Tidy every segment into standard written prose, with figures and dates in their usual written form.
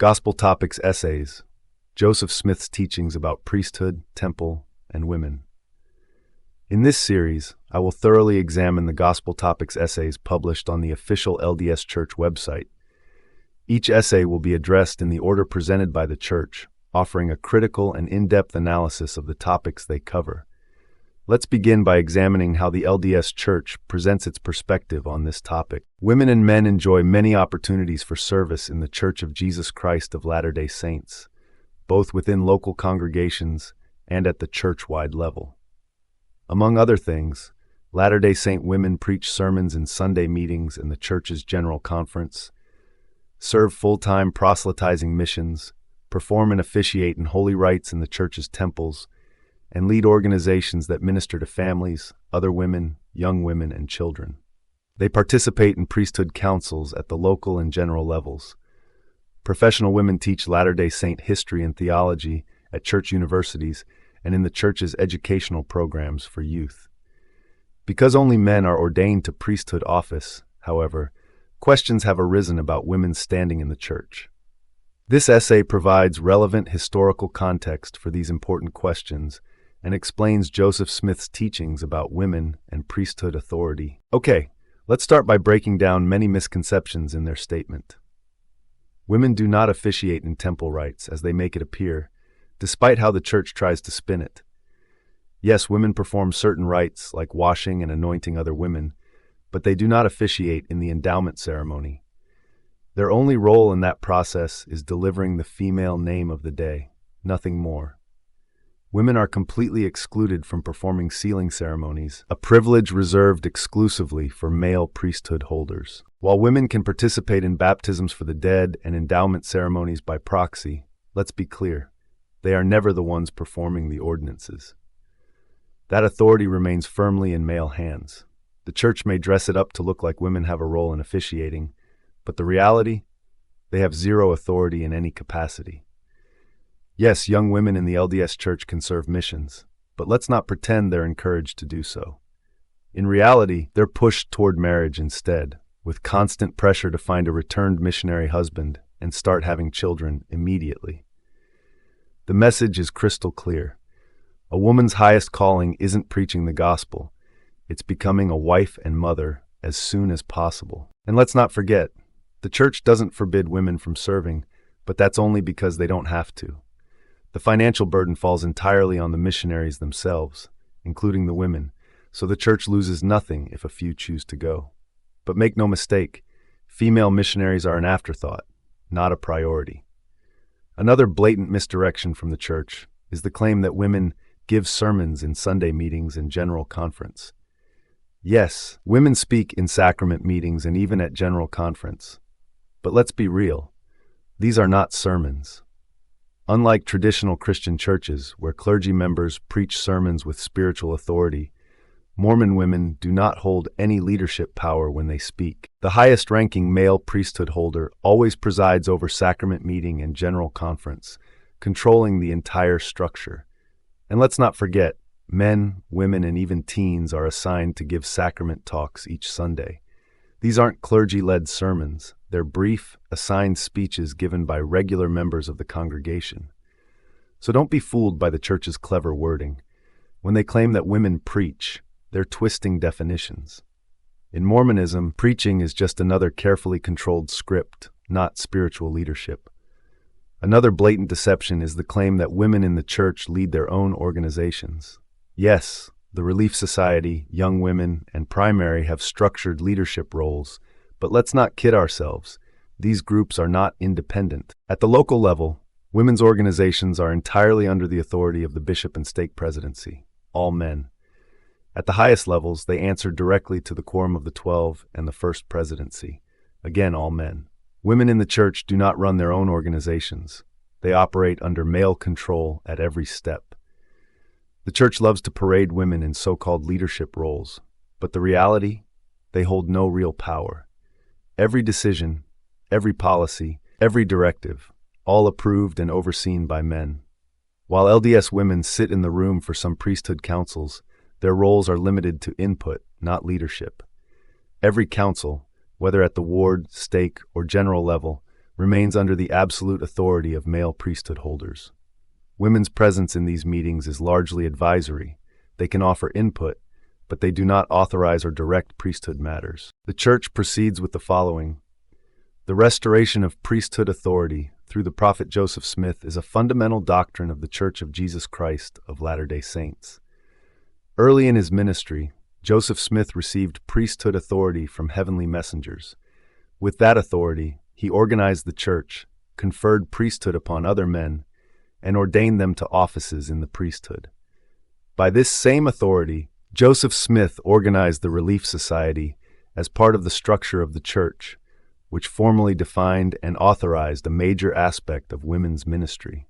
Gospel Topics Essays, Joseph Smith's Teachings about Priesthood, Temple, and Women. In this series, I will thoroughly examine the Gospel Topics essays published on the official LDS Church website. Each essay will be addressed in the order presented by the Church, offering a critical and in-depth analysis of the topics they cover. Let's begin by examining how the LDS Church presents its perspective on this topic. Women and men enjoy many opportunities for service in the Church of Jesus Christ of Latter-day Saints, both within local congregations and at the church-wide level. Among other things, Latter-day Saint women preach sermons in Sunday meetings and the Church's General Conference, serve full-time proselytizing missions, perform and officiate in holy rites in the Church's temples, and lead organizations that minister to families, other women, young women, and children. They participate in priesthood councils at the local and general levels. Professional women teach Latter-day Saint history and theology at church universities and in the Church's educational programs for youth. Because only men are ordained to priesthood office, however, questions have arisen about women's standing in the Church. This essay provides relevant historical context for these important questions and explains Joseph Smith's teachings about women and priesthood authority. Okay, let's start by breaking down many misconceptions in their statement. Women do not officiate in temple rites as they make it appear, despite how the Church tries to spin it. Yes, women perform certain rites like washing and anointing other women, but they do not officiate in the endowment ceremony. Their only role in that process is delivering the female name of the day, nothing more. Women are completely excluded from performing sealing ceremonies, a privilege reserved exclusively for male priesthood holders. While women can participate in baptisms for the dead and endowment ceremonies by proxy, let's be clear, they are never the ones performing the ordinances. That authority remains firmly in male hands. The Church may dress it up to look like women have a role in officiating, but the reality, they have zero authority in any capacity. Yes, young women in the LDS Church can serve missions, but let's not pretend they're encouraged to do so. In reality, they're pushed toward marriage instead, with constant pressure to find a returned missionary husband and start having children immediately. The message is crystal clear. A woman's highest calling isn't preaching the gospel. It's becoming a wife and mother as soon as possible. And let's not forget, the Church doesn't forbid women from serving, but that's only because they don't have to. The financial burden falls entirely on the missionaries themselves, including the women, so the Church loses nothing if a few choose to go. But make no mistake, female missionaries are an afterthought, not a priority. Another blatant misdirection from the Church is the claim that women give sermons in Sunday meetings and General Conference. Yes, women speak in sacrament meetings and even at General Conference. But let's be real, these are not sermons. Unlike traditional Christian churches, where clergy members preach sermons with spiritual authority, Mormon women do not hold any leadership power when they speak. The highest-ranking male priesthood holder always presides over sacrament meeting and General Conference, controlling the entire structure. And let's not forget, men, women, and even teens are assigned to give sacrament talks each Sunday. These aren't clergy-led sermons. They're brief, assigned speeches given by regular members of the congregation. So don't be fooled by the Church's clever wording. When they claim that women preach, they're twisting definitions. In Mormonism, preaching is just another carefully controlled script, not spiritual leadership. Another blatant deception is the claim that women in the Church lead their own organizations. Yes, the Relief Society, Young Women, and Primary have structured leadership roles, but let's not kid ourselves. These groups are not independent. At the local level, women's organizations are entirely under the authority of the bishop and stake presidency, all men. At the highest levels, they answer directly to the Quorum of the 12 and the First Presidency, again all men. Women in the Church do not run their own organizations. They operate under male control at every step. The Church loves to parade women in so-called leadership roles, but the reality, they hold no real power. Every decision, every policy, every directive, all approved and overseen by men. While LDS women sit in the room for some priesthood councils, their roles are limited to input, not leadership. Every council, whether at the ward, stake, or general level, remains under the absolute authority of male priesthood holders. Women's presence in these meetings is largely advisory. They can offer input, but they do not authorize or direct priesthood matters. The Church proceeds with the following. The restoration of priesthood authority through the prophet Joseph Smith is a fundamental doctrine of the Church of Jesus Christ of Latter-day Saints. Early in his ministry, Joseph Smith received priesthood authority from heavenly messengers. With that authority, he organized the church, conferred priesthood upon other men, and ordained them to offices in the priesthood. By this same authority, Joseph Smith organized the Relief Society as part of the structure of the church, which formally defined and authorized a major aspect of women's ministry.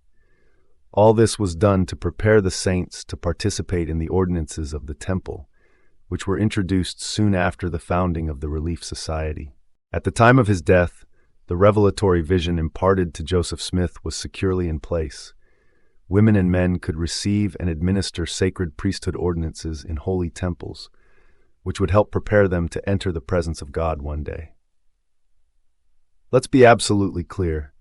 All this was done to prepare the saints to participate in the ordinances of the temple, which were introduced soon after the founding of the Relief Society. At the time of his death, the revelatory vision imparted to Joseph Smith was securely in place. Women and men could receive and administer sacred priesthood ordinances in holy temples, which would help prepare them to enter the presence of God one day. Let's be absolutely clear.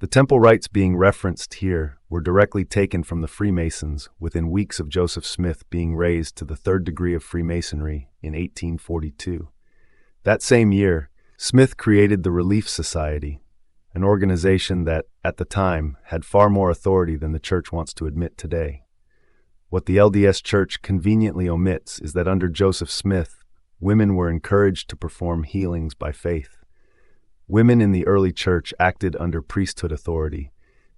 The temple rites being referenced here were directly taken from the Freemasons within weeks of Joseph Smith being raised to the third degree of Freemasonry in 1842. That same year, Smith created the Relief Society, an organization that, at the time, had far more authority than the Church wants to admit today. What the LDS Church conveniently omits is that under Joseph Smith, women were encouraged to perform healings by faith. Women in the early church acted under priesthood authority,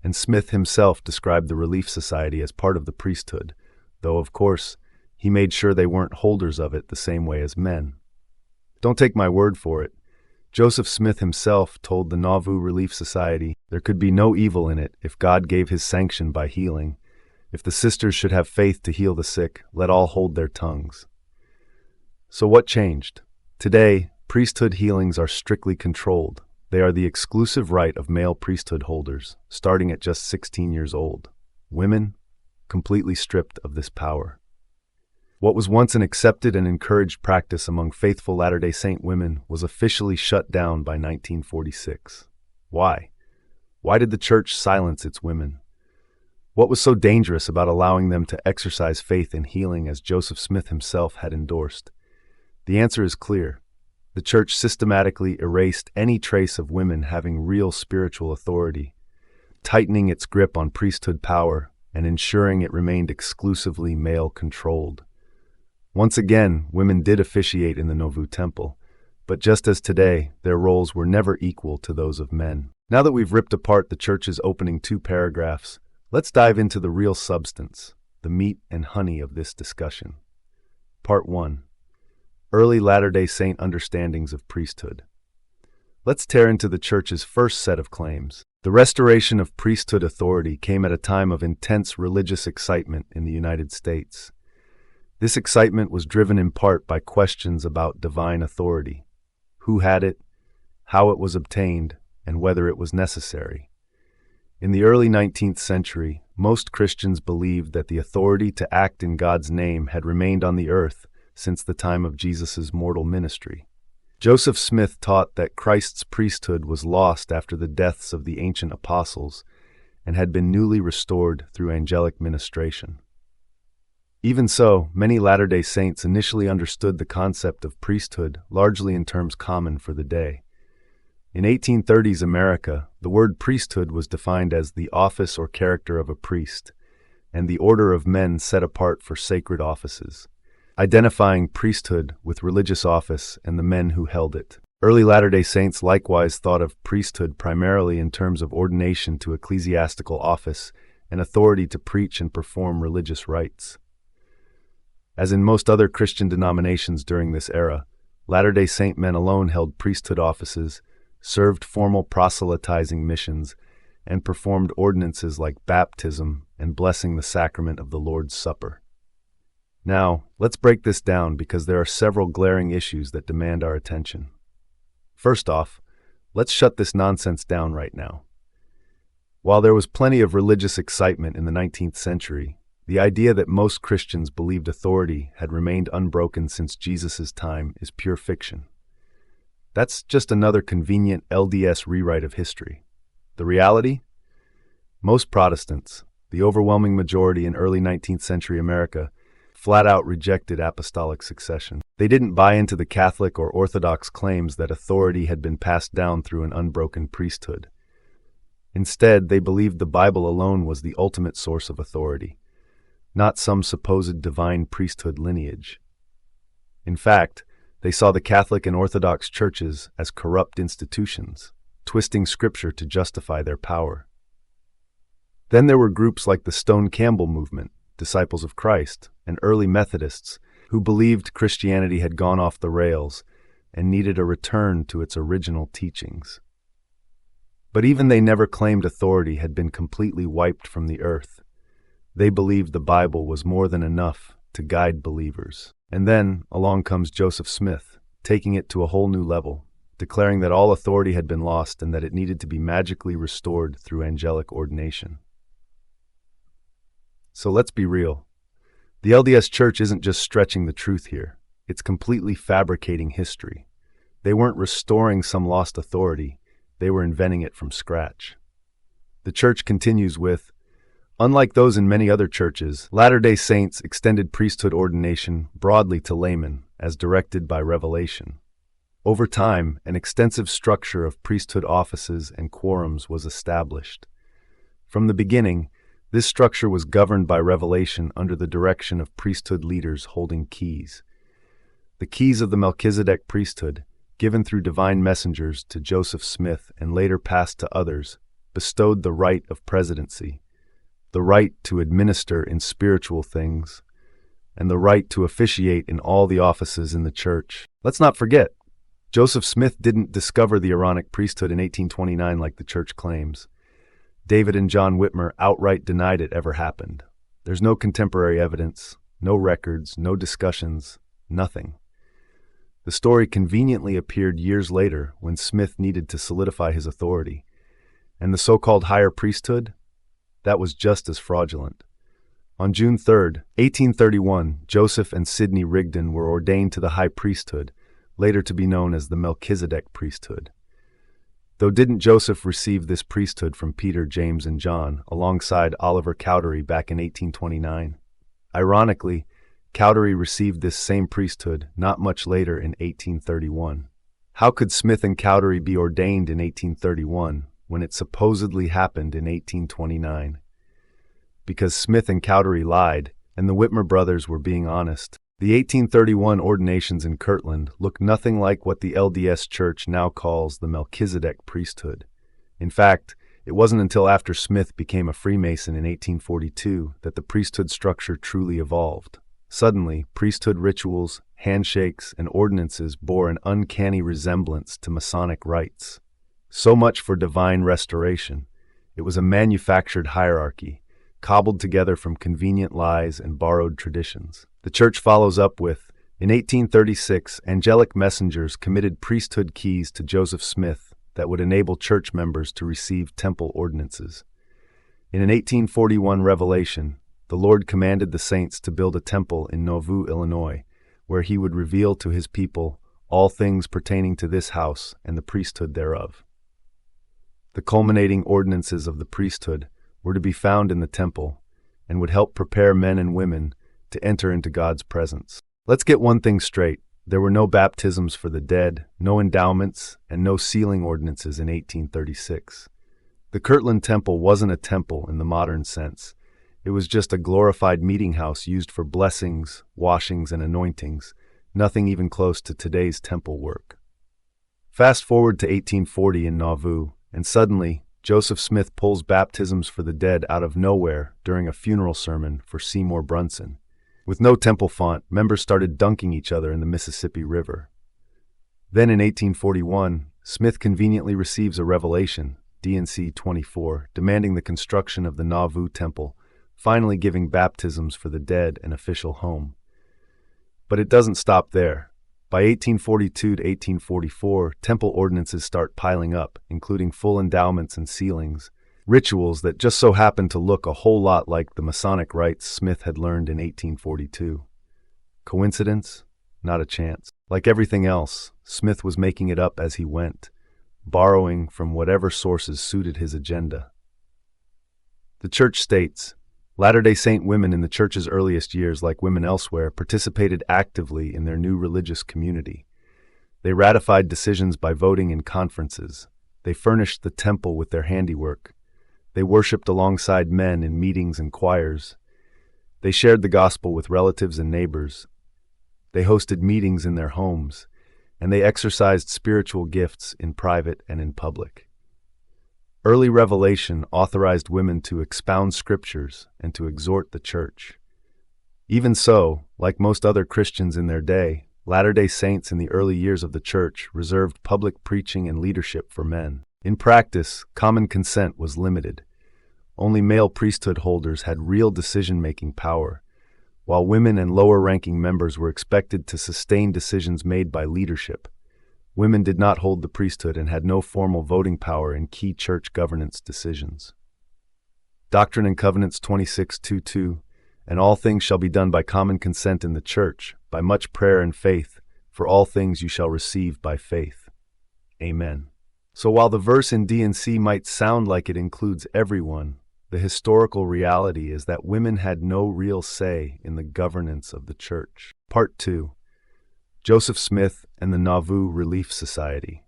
and Smith himself described the Relief Society as part of the priesthood, though, of course, he made sure they weren't holders of it the same way as men. Don't take my word for it. Joseph Smith himself told the Nauvoo Relief Society there could be no evil in it if God gave his sanction by healing. If the sisters should have faith to heal the sick, let all hold their tongues. So what changed? Today, priesthood healings are strictly controlled. They are the exclusive right of male priesthood holders, starting at just 16 years old. Women, completely stripped of this power. What was once an accepted and encouraged practice among faithful Latter-day Saint women was officially shut down by 1946. Why? Why did the Church silence its women? What was so dangerous about allowing them to exercise faith in healing as Joseph Smith himself had endorsed? The answer is clear. The Church systematically erased any trace of women having real spiritual authority, tightening its grip on priesthood power and ensuring it remained exclusively male-controlled. Once again, women did officiate in the Nauvoo Temple, but just as today, their roles were never equal to those of men. Now that we've ripped apart the Church's opening 2 paragraphs, let's dive into the real substance, the meat and honey of this discussion. Part 1. Early Latter-day Saint understandings of priesthood. Let's tear into the Church's first set of claims. The restoration of priesthood authority came at a time of intense religious excitement in the United States. This excitement was driven in part by questions about divine authority, who had it, how it was obtained, and whether it was necessary. In the early 19th century, most Christians believed that the authority to act in God's name had remained on the earth since the time of Jesus' mortal ministry. Joseph Smith taught that Christ's priesthood was lost after the deaths of the ancient apostles and had been newly restored through angelic ministration. Even so, many Latter-day Saints initially understood the concept of priesthood largely in terms common for the day. In 1830s America, the word priesthood was defined as the office or character of a priest, and the order of men set apart for sacred offices, identifying priesthood with religious office and the men who held it. Early Latter-day Saints likewise thought of priesthood primarily in terms of ordination to ecclesiastical office and authority to preach and perform religious rites. As in most other Christian denominations during this era, Latter-day Saint men alone held priesthood offices, served formal proselytizing missions, and performed ordinances like baptism and blessing the sacrament of the Lord's Supper. Now, let's break this down because there are several glaring issues that demand our attention. First off, let's shut this nonsense down right now. While there was plenty of religious excitement in the 19th century, the idea that most Christians believed authority had remained unbroken since Jesus' time is pure fiction. That's just another convenient LDS rewrite of history. The reality? Most Protestants, the overwhelming majority in early 19th century America, flat out rejected apostolic succession. They didn't buy into the Catholic or Orthodox claims that authority had been passed down through an unbroken priesthood. Instead, they believed the Bible alone was the ultimate source of authority, not some supposed divine priesthood lineage. In fact, they saw the Catholic and Orthodox churches as corrupt institutions, twisting Scripture to justify their power. Then there were groups like the Stone Campbell movement, Disciples of Christ, and early Methodists who believed Christianity had gone off the rails and needed a return to its original teachings. But even they never claimed authority had been completely wiped from the earth. They believed the Bible was more than enough to guide believers. And then along comes Joseph Smith, taking it to a whole new level, declaring that all authority had been lost and that it needed to be magically restored through angelic ordination. So let's be real. The LDS Church isn't just stretching the truth here. It's completely fabricating history. They weren't restoring some lost authority. They were inventing it from scratch. The church continues with, unlike those in many other churches, Latter-day Saints extended priesthood ordination broadly to laymen, as directed by revelation. Over time, an extensive structure of priesthood offices and quorums was established. From the beginning, this structure was governed by revelation under the direction of priesthood leaders holding keys. The keys of the Melchizedek priesthood, given through divine messengers to Joseph Smith and later passed to others, bestowed the right of presidency, the right to administer in spiritual things, and the right to officiate in all the offices in the church. Let's not forget, Joseph Smith didn't discover the Aaronic priesthood in 1829 like the church claims. David and John Whitmer outright denied it ever happened. There's no contemporary evidence, no records, no discussions, nothing. The story conveniently appeared years later when Smith needed to solidify his authority. And the so-called higher priesthood? That was just as fraudulent. On June 3, 1831, Joseph and Sidney Rigdon were ordained to the high priesthood, later to be known as the Melchizedek priesthood. Though didn't Joseph receive this priesthood from Peter, James, and John, alongside Oliver Cowdery back in 1829? Ironically, Cowdery received this same priesthood not much later in 1831. How could Smith and Cowdery be ordained in 1831 when it supposedly happened in 1829? Because Smith and Cowdery lied, and the Whitmer brothers were being honest. The 1831 ordinations in Kirtland look nothing like what the LDS Church now calls the Melchizedek priesthood. In fact, it wasn't until after Smith became a Freemason in 1842 that the priesthood structure truly evolved. Suddenly, priesthood rituals, handshakes, and ordinances bore an uncanny resemblance to Masonic rites. So much for divine restoration. It was a manufactured hierarchy, cobbled together from convenient lies and borrowed traditions. The church follows up with, in 1836, angelic messengers committed priesthood keys to Joseph Smith that would enable church members to receive temple ordinances. In an 1841 revelation, the Lord commanded the saints to build a temple in Nauvoo, Illinois, where he would reveal to his people all things pertaining to this house and the priesthood thereof. The culminating ordinances of the priesthood were to be found in the temple and would help prepare men and women to enter into God's presence. Let's get one thing straight. There were no baptisms for the dead, no endowments, and no sealing ordinances in 1836. The Kirtland Temple wasn't a temple in the modern sense. It was just a glorified meeting house used for blessings, washings, and anointings, nothing even close to today's temple work. Fast forward to 1840 in Nauvoo, and suddenly, Joseph Smith pulls baptisms for the dead out of nowhere during a funeral sermon for Seymour Brunson. With no temple font, members started dunking each other in the Mississippi River. Then in 1841, Smith conveniently receives a revelation, D&C 24, demanding the construction of the Nauvoo Temple, finally giving baptisms for the dead an official home. But it doesn't stop there. By 1842 to 1844, temple ordinances start piling up, including full endowments and sealings, rituals that just so happened to look a whole lot like the Masonic rites Smith had learned in 1842. Coincidence? Not a chance. Like everything else, Smith was making it up as he went. borrowing from whatever sources suited his agenda. The church states, Latter-day Saint women in the church's earliest years, like women elsewhere, participated actively in their new religious community. They ratified decisions by voting in conferences. They furnished the temple with their handiwork. They worshipped alongside men in meetings and choirs. They shared the gospel with relatives and neighbors. They hosted meetings in their homes, and they exercised spiritual gifts in private and in public. Early revelation authorized women to expound scriptures and to exhort the church. Even so, like most other Christians in their day, Latter-day Saints in the early years of the church reserved public preaching and leadership for men. In practice, common consent was limited. Only male priesthood holders had real decision-making power, while women and lower-ranking members were expected to sustain decisions made by leadership. Women did not hold the priesthood and had no formal voting power in key church governance decisions. Doctrine and Covenants 26:2:2, and all things shall be done by common consent in the church, by much prayer and faith, for all things you shall receive by faith. Amen. So while the verse in D&C might sound like it includes everyone, the historical reality is that women had no real say in the governance of the church. Part 2. Joseph Smith and the Nauvoo Relief Society.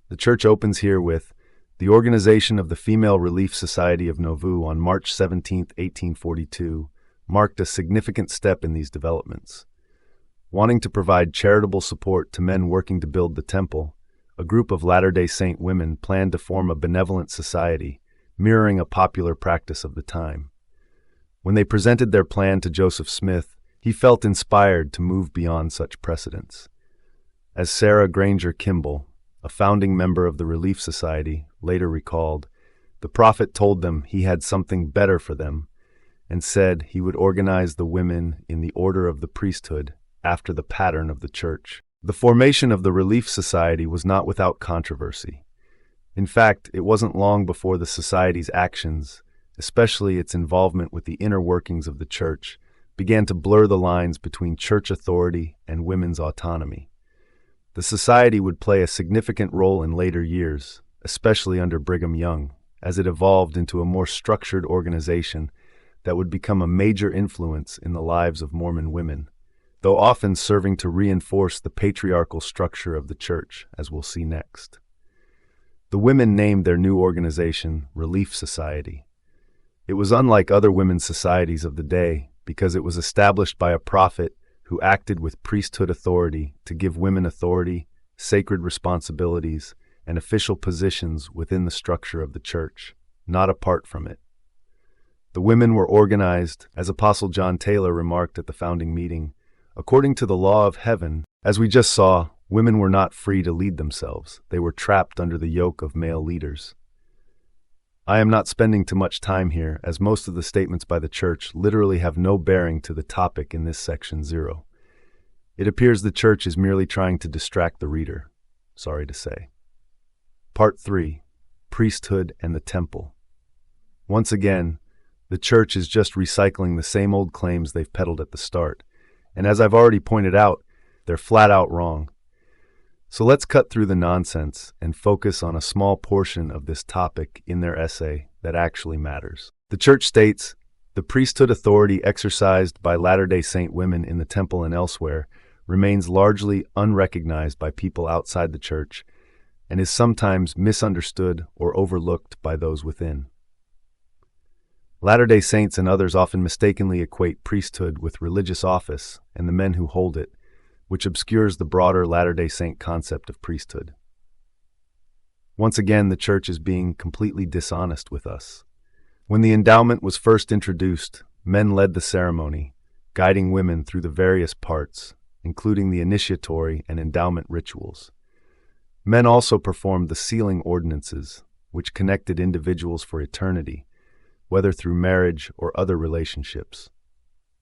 The church opens here with, the organization of the Female Relief Society of Nauvoo on March 17, 1842, marked a significant step in these developments. Wanting to provide charitable support to men working to build the temple, a group of Latter-day Saint women planned to form a benevolent society, mirroring a popular practice of the time. When they presented their plan to Joseph Smith, he felt inspired to move beyond such precedents. As Sarah Granger Kimball, a founding member of the Relief Society, later recalled, the prophet told them he had something better for them and said he would organize the women in the order of the priesthood after the pattern of the church. The formation of the Relief Society was not without controversy. In fact, it wasn't long before the society's actions, especially its involvement with the inner workings of the church, began to blur the lines between church authority and women's autonomy. The society would play a significant role in later years, especially under Brigham Young, as it evolved into a more structured organization that would become a major influence in the lives of Mormon women, though often serving to reinforce the patriarchal structure of the church, as we'll see next. The women named their new organization Relief Society. It was unlike other women's societies of the day because it was established by a prophet who acted with priesthood authority to give women authority, sacred responsibilities, and official positions within the structure of the church, not apart from it. The women were organized, as Apostle John Taylor remarked at the founding meeting, according to the law of heaven. As we just saw, women were not free to lead themselves. They were trapped under the yoke of male leaders. I am not spending too much time here, as most of the statements by the church literally have no bearing to the topic in this section 0. It appears the church is merely trying to distract the reader. Sorry to say. Part 3. Priesthood and the Temple. Once again, the church is just recycling the same old claims they've peddled at the start, and as I've already pointed out, they're flat out wrong. So let's cut through the nonsense and focus on a small portion of this topic in their essay that actually matters. The church states, the priesthood authority exercised by Latter-day Saint women in the temple and elsewhere remains largely unrecognized by people outside the church and is sometimes misunderstood or overlooked by those within. Latter-day Saints and others often mistakenly equate priesthood with religious office and the men who hold it, which obscures the broader Latter-day Saint concept of priesthood. Once again, the church is being completely dishonest with us. When the endowment was first introduced, men led the ceremony, guiding women through the various parts, including the initiatory and endowment rituals. Men also performed the sealing ordinances, which connected individuals for eternity, whether through marriage or other relationships.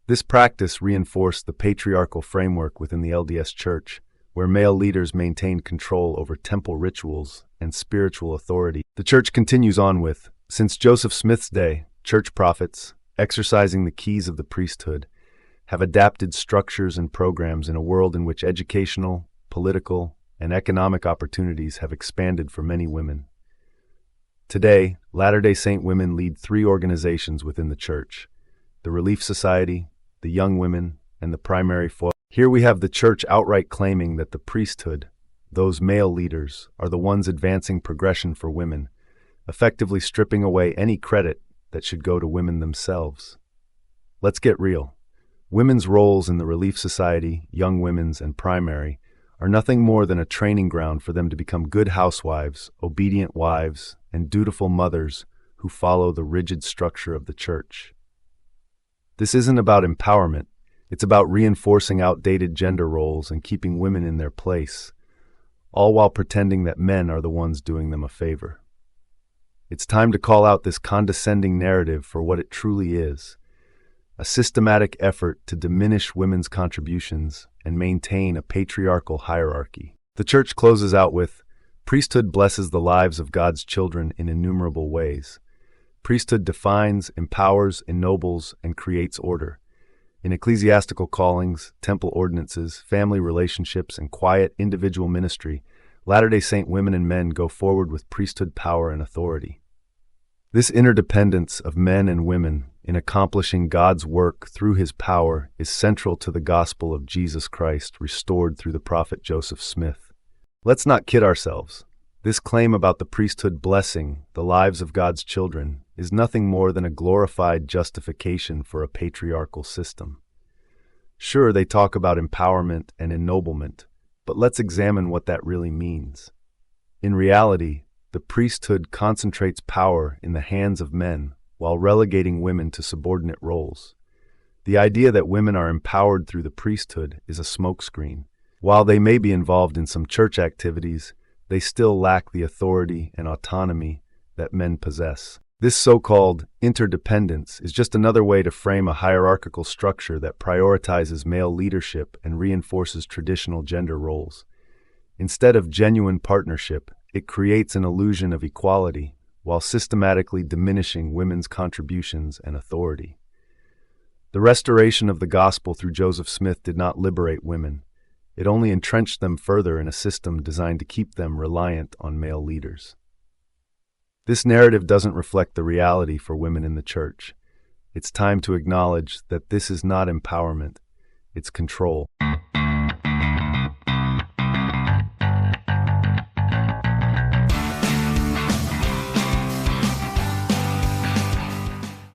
This practice reinforced the patriarchal framework within the LDS Church, where male leaders maintained control over temple rituals and spiritual authority. The Church continues on with, since Joseph Smith's day, church prophets, exercising the keys of the priesthood, have adapted structures and programs in a world in which educational, political, and economic opportunities have expanded for many women. Today, Latter-day Saint women lead 3 organizations within the Church: the Relief Society, the Young Women, and the Primary Foil. Here we have the Church outright claiming that the priesthood, those male leaders, are the ones advancing progression for women, effectively stripping away any credit that should go to women themselves. Let's get real. Women's roles in the Relief Society, Young Women's, and Primary are nothing more than a training ground for them to become good housewives, obedient wives, and dutiful mothers who follow the rigid structure of the Church. This isn't about empowerment. It's about reinforcing outdated gender roles and keeping women in their place, all while pretending that men are the ones doing them a favor. It's time to call out this condescending narrative for what it truly is: a systematic effort to diminish women's contributions and maintain a patriarchal hierarchy. The Church closes out with, "Priesthood blesses the lives of God's children in innumerable ways. Priesthood defines, empowers, ennobles, and creates order. In ecclesiastical callings, temple ordinances, family relationships, and quiet individual ministry, Latter-day Saint women and men go forward with priesthood power and authority." This interdependence of men and women in accomplishing God's work through His power is central to the gospel of Jesus Christ restored through the prophet Joseph Smith. Let's not kid ourselves. This claim about the priesthood blessing the lives of God's children is nothing more than a glorified justification for a patriarchal system. Sure, they talk about empowerment and ennoblement, but let's examine what that really means. In reality, the priesthood concentrates power in the hands of men while relegating women to subordinate roles. The idea that women are empowered through the priesthood is a smokescreen. While they may be involved in some church activities, they still lack the authority and autonomy that men possess. This so-called interdependence is just another way to frame a hierarchical structure that prioritizes male leadership and reinforces traditional gender roles. Instead of genuine partnership, it creates an illusion of equality while systematically diminishing women's contributions and authority. The restoration of the gospel through Joseph Smith did not liberate women. It only entrenched them further in a system designed to keep them reliant on male leaders. This narrative doesn't reflect the reality for women in the Church. It's time to acknowledge that this is not empowerment, it's control.